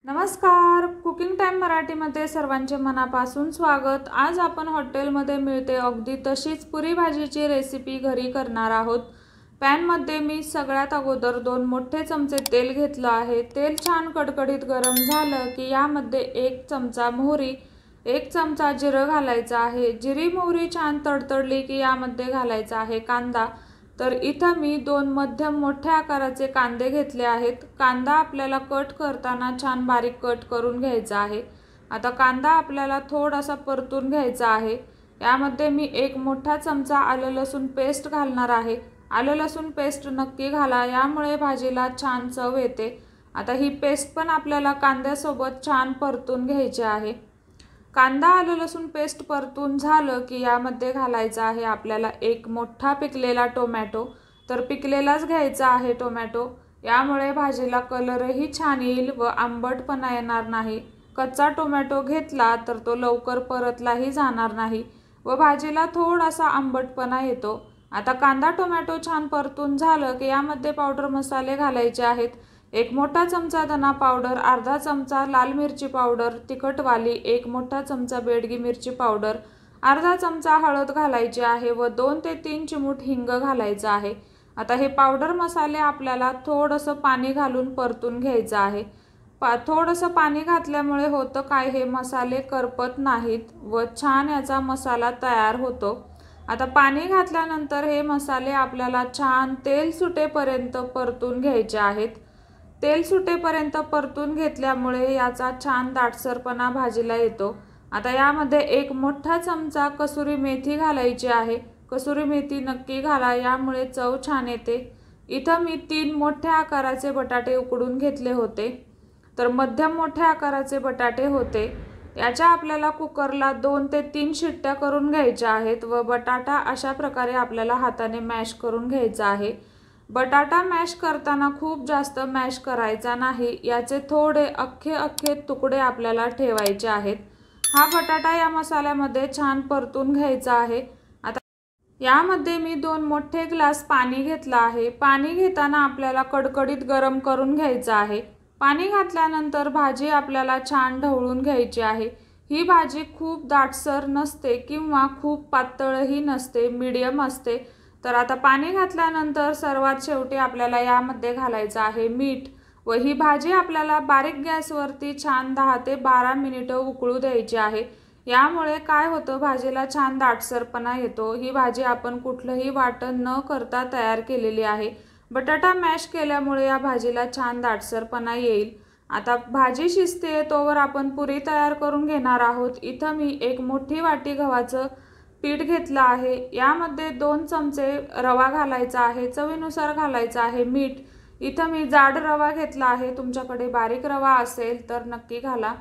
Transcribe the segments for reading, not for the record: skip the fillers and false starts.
नमस्कार, cooking time मराठीमध्ये सर्वांचे मनापासून स्वागत। आज आपण हॉटेलमध्ये मिळते अगदी तशीच पुरी भाजीची रेसिपी घरी करणार आहोत। पॅनमध्ये मी सगळ्यात अगोदर 2 मोठे चमचे तेल घेतलं आहे। तेल छान कडकडीत गरम झालं की यामध्ये 1 चमचा मोहरी, 1 चमचा जिरं घालायचं आहे। जिरी मोहरी छान तडतडली की यामध्ये घालायचा आहे कांदा। तर इथं मी 2 मध्यम मोठ्या आकाराचे कांदे घेतले आहेत। कांदा आपल्याला कट करताना छान बारीक कट करून घ्यायचा आहे। आता कांदा आपल्याला थोडासा परतून घ्यायचा आहे। यामध्ये मी 1 मोठा चमचा आलं लसूण पेस्ट घालणार आहे। आलं लसूण पेस्ट नक्की घाला, यामुळे भाजीला छान चव येते। आता ही पेस्ट पण आपल्याला कांद्यासोबत छान परतून घ्यायची आहे। कांदा आलं लसूण पेस्ट परतून झालं की यामध्ये घालायचा आहे आपल्याला 1 मोठा पिकलेला टोमॅटो। तर पिकलेलाच घ्यायचा आहे टोमॅटो, यामुळे भाजीला कलरही छान येईल व आंबटपणा येणार नाही। कच्चा टोमॅटो घेतला तर तो लवकर परतलाही जाणार नाही व भाजीला थोडासा आंबटपणा येतो। आता कांदा टोमॅटो छान परतून झालं की यामध्ये पावडर मसाले घालायचे आहेत। 1 मोठा चमचा धना पावडर, अर्धा चमचा लाल मिरची पावडर तिखटवाली, 1 मोठा चमचा बेडगी मिरची पावडर, अर्धा चमचा हळद घालायची आहे व 2 ते 3 चिमूट हिंग घालायचं आहे। आता हे पावडर मसाले आपल्याला थोडंसं पाणी घालून परतून घ्यायचं आहे। थोडंसं पाणी घातल्यामुळे होतं काय, हे मसाले करपत नाहीत व छान याचा मसाला तयार होतो। आता पाणी घातल्यानंतर हे मसाले आपल्याला छान तेल सुटेपर्यंत परतून घ्यायचे आहेत। तेल सुटेपर्यंत परतून घेतल्यामुळे याचा छान दाटसरपणा भाजीला येतो। आता यामध्ये 1 मोठा चमचा कसुरी मेथी घालायची आहे। कसुरी मेथी नक्की घाला, यामुळे चव छान येते। इथं मी 3 मोठ्या आकाराचे बटाटे उकडून घेतले होते। तर मध्यम मोठ्या आकाराचे बटाटे होते। याच्या आपल्याला कुकरला 2 ते 3 शिट्ट्या करून घ्यायच्या आहेत व बटाटा अशा प्रकारे आपल्याला हाताने मॅश करून घ्यायचा आहे। बटाटा मॅश करताना खूप जास्त मॅश करायचा नाही, याचे थोडे अख्खे तुकडे आपल्याला ठेवायचे आहेत। हा बटाटा या मसाल्यामध्ये छान परतून घ्यायचा आहे। आता यामध्ये मी 2 मोठे ग्लास पाणी घेतलं आहे। पाणी घेताना आपल्याला कडकडीत गरम करून घ्यायचं आहे। पाणी घातल्यानंतर भाजी आपल्याला छान ढवळून घ्यायची आहे। ही भाजी खूप दाटसर नसते किंवा खूप पातळही नसते, मीडियम असते। तर आता पाणी घातल्यानंतर सर्वात शेवटी आपल्याला यामध्ये घालायचं आहे मीठ व ही भाजी आपल्याला बारीक गॅसवरती छान 10 ते 12 मिनिटं उकळू द्यायची आहे। यामुळे काय होतं, भाजीला छान दाटसरपणा येतो। ही भाजी आपण कुठलंही वाटण न करता तयार केलेली आहे। बटाटा मॅश केल्यामुळे या भाजीला छान दाटसरपणा येईल। आता भाजी शिजते तोवर आपण पुरी तयार करून घेणार आहोत। इथं मी 1 मोठी वाटी गव्हाचं पीठ घेतलं आहे। यामध्ये 2 चमचे रवा घालायचा आहे, चवीनुसार घालायचं आहे मीठ। इथं मी जाड रवा घेतला आहे, तुमच्याकडे बारीक रवा असेल तर नक्की घाला।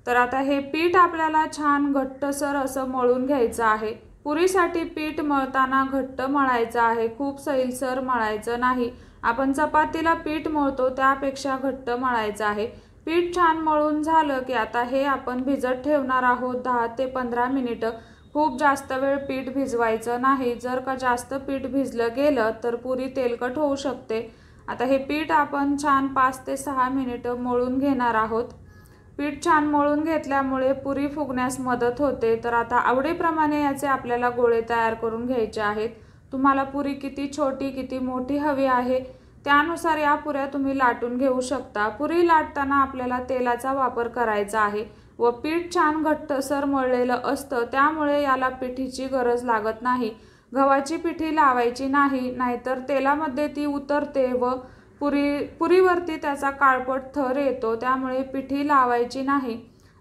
तर आता हे पीठ आपल्याला छान घट्टसर असं मळून घ्यायचं आहे। पुरीसाठी पीठ मळताना घट्ट मळायचं आहे, खूप सैलसर मळायचं नाही। आपण चपातीला पीठ मळतो त्यापेक्षा घट्ट मळायचं आहे। पीठ छान मळून झालं की आता हे आपण भिजत ठेवणार आहोत 10 ते 15 मिनिटं। खूप जास्त वेळ पीठ भिजवायचं नाही, जर का जास्त पीठ भिजलं गेलं तर पुरी तेलकट होऊ शकते। आता हे पीठ आपण छान 5 ते 6 मिनिटं मळून घेणार आहोत। पीठ छान मळून घेतल्यामुळे पुरी फुगण्यास मदत होते। तर आता आवडीप्रमाणे याचे आपल्याला गोळे तयार करून घ्यायचे आहेत। तुम्हाला पुरी किती छोटी किती मोठी हवी आहे त्यानुसार या पुऱ्या तुम्ही लाटून घेऊ शकता। पुरी लाटताना आपल्याला तेलाचा वापर करायचा आहे व पीठ छान घट्टसर मळलेलं असतं, त्यामुळे याला पिठीची गरज लागत नाही। गव्हाची पिठी लावायची नाही, नाहीतर तेलामध्ये ती उतरते व पुरीवरती त्याचा काळपट थर येतो, त्यामुळे पिठी लावायची नाही।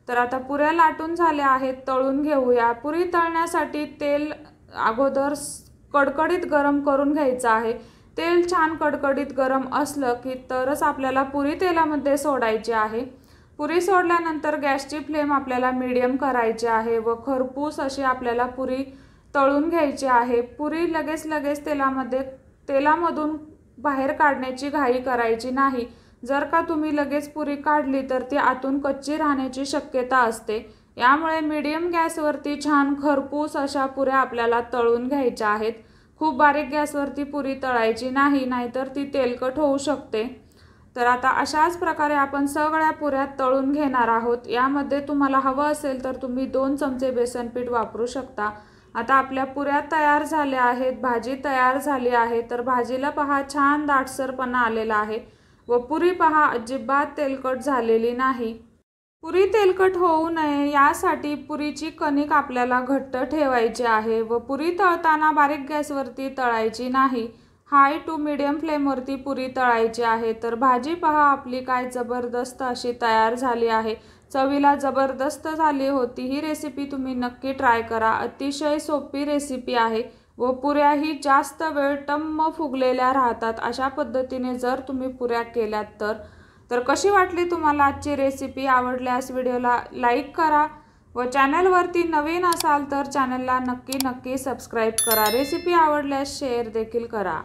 तर आता पुऱ्या लाटून झाल्या आहेत, तळून घेऊया। पुरी तळण्यासाठी तेल अगोदर कडकडीत गरम करून घ्यायचं आहे। तेल छान कडकडीत गरम असलं की तरच आपल्याला पुरी तेलामध्ये सोडायची आहे। पुरी सोडल्यानंतर गॅसची फ्लेम आपल्याला मीडियम करायची आहे व खरपूस अशी आपल्याला पुरी तळून घ्यायची आहे। पुरी लगेच तेलामधून बाहेर काढण्याची घाई करायची नाही। जर का तुम्ही लगेच पुरी काढली तर ती आतून कच्ची राहण्याची शक्यता असते। यामुळे मीडियम गॅसवरती छान खरपूस अशा पुऱ्या आपल्याला तळून घ्यायच्या आहेत। खूप बारीक गॅसवरती पुरी तळायची नाही, नाहीतर ती तेलकट होऊ शकते। तर आता अशाच प्रकारे आपण सगळ्या पुऱ्या तळून घेणार आहोत। यामध्ये तुम्हाला हवं असेल तर तुम्ही 2 चमचे बेसन पीठ वापरू शकता। आता आपल्या पुऱ्या तयार झाल्या आहेत, भाजी तयार झाली आहे। तर भाजीला पहा छान दाटसरपणा आलेला आहे व पुरी पहा अजिबात तेलकट झालेली नाही। पुरी तेलकट होऊ नये यासाठी पुरीची कणिक आपल्याला घट्ट ठेवायची आहे व पुरी तळताना बारीक गॅसवरती तळायची नाही, हाय टू मीडियम फ्लेमवरती पुरी तळायची आहे। तर भाजी पहा आपली काय जबरदस्त अशी तयार झाली आहे, चवीला जबरदस्त झाली होती। ही रेसिपी तुम्ही नक्की ट्राय करा, अतिशय सोपी रेसिपी आहे व पुऱ्याही जास्त वेळ टम्म फुगलेल्या राहतात। अशा पद्धतीने जर तुम्ही पुऱ्या केल्यात तर कशी वाटली तुम्हाला आजची रेसिपी? आवडल्यास व्हिडिओला लाईक करा व चॅनलवरती नवीन असाल तर चॅनलला नक्की सबस्क्राईब करा। रेसिपी आवडल्यास शेअर देखील करा।